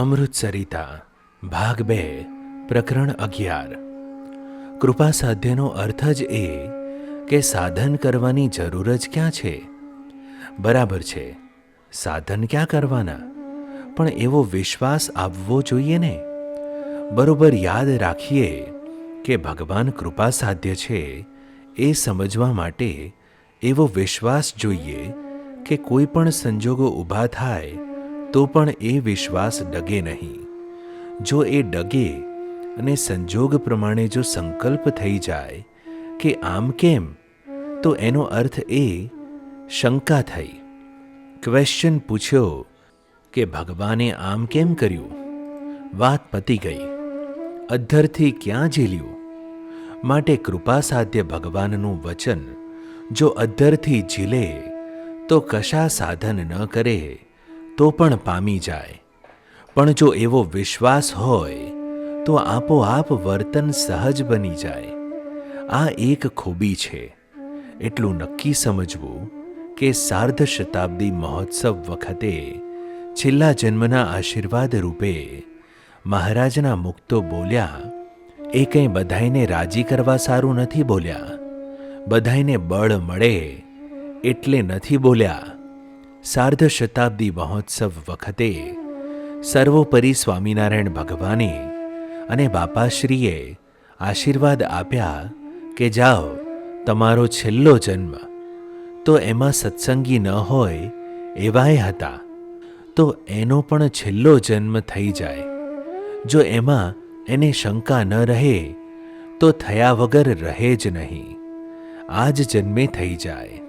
અમૃતસરિતા ભાગ 2 પ્રકરણ 11 કૃપા સાધ્યનો અર્થ જ એ કે સાધન કરવાની જરૂર જ ક્યાં છે? બરાબર છે, સાધન ક્યાં કરવાના, પણ એવો વિશ્વાસ આવવો જોઈએ ને. બરોબર યાદ રાખીએ કે ભગવાન કૃપા સાધ્ય છે એ સમજવા માટે એવો વિશ્વાસ જોઈએ કે કોઈ પણ સંજોગો ઊભા થાય તો પણ એ વિશ્વાસ ડગે નહીં. જો એ ડગે અને સંજોગ પ્રમાણે જો સંકલ્પ થઈ જાય કે આમ કેમ, તો એનો અર્થ એ શંકા થઈ, ક્વેશ્ચન પૂછ્યો કે ભગવાને આમ કેમ કર્યું. વાત પતી ગઈ, અધ્ધરથી ક્યાં ઝીલ્યું. માટે કૃપા સાધ્ય ભગવાનનું વચન જો અધ્ધરથી ઝીલે તો કશા સાધન ન કરે તો પણ પામી જાય. પણ જો એવો વિશ્વાસ હોય તો આપોઆપ વર્તન સહજ બની જાય. આ એક ખૂબી છે. એટલું નક્કી સમજવું કે સાર્ધ શતાબ્દી મહોત્સવ વખતે છેલ્લા જન્મના આશીર્વાદ રૂપે મહારાજના મુક્તો બોલ્યા એ કંઈ બધાઈને રાજી કરવા સારું નથી બોલ્યા, બધાઈને બળ મળે એટલે નથી બોલ્યા. સાર્ધ શતાબ્દી મહોત્સવ વખતે સર્વોપરી સ્વામિનારાયણ ભગવાને અને બાપાશ્રીએ આશીર્વાદ આપ્યા કે જાઓ, તમારો છેલ્લો જન્મ. તો એમાં સત્સંગી ન હોય એવાય હતા, તો એનો પણ છેલ્લો જન્મ થઈ જાય. જો એમાં એને શંકા ન રહે તો થયા વગર રહે જ નહીં, આ જ જન્મે થઈ જાય.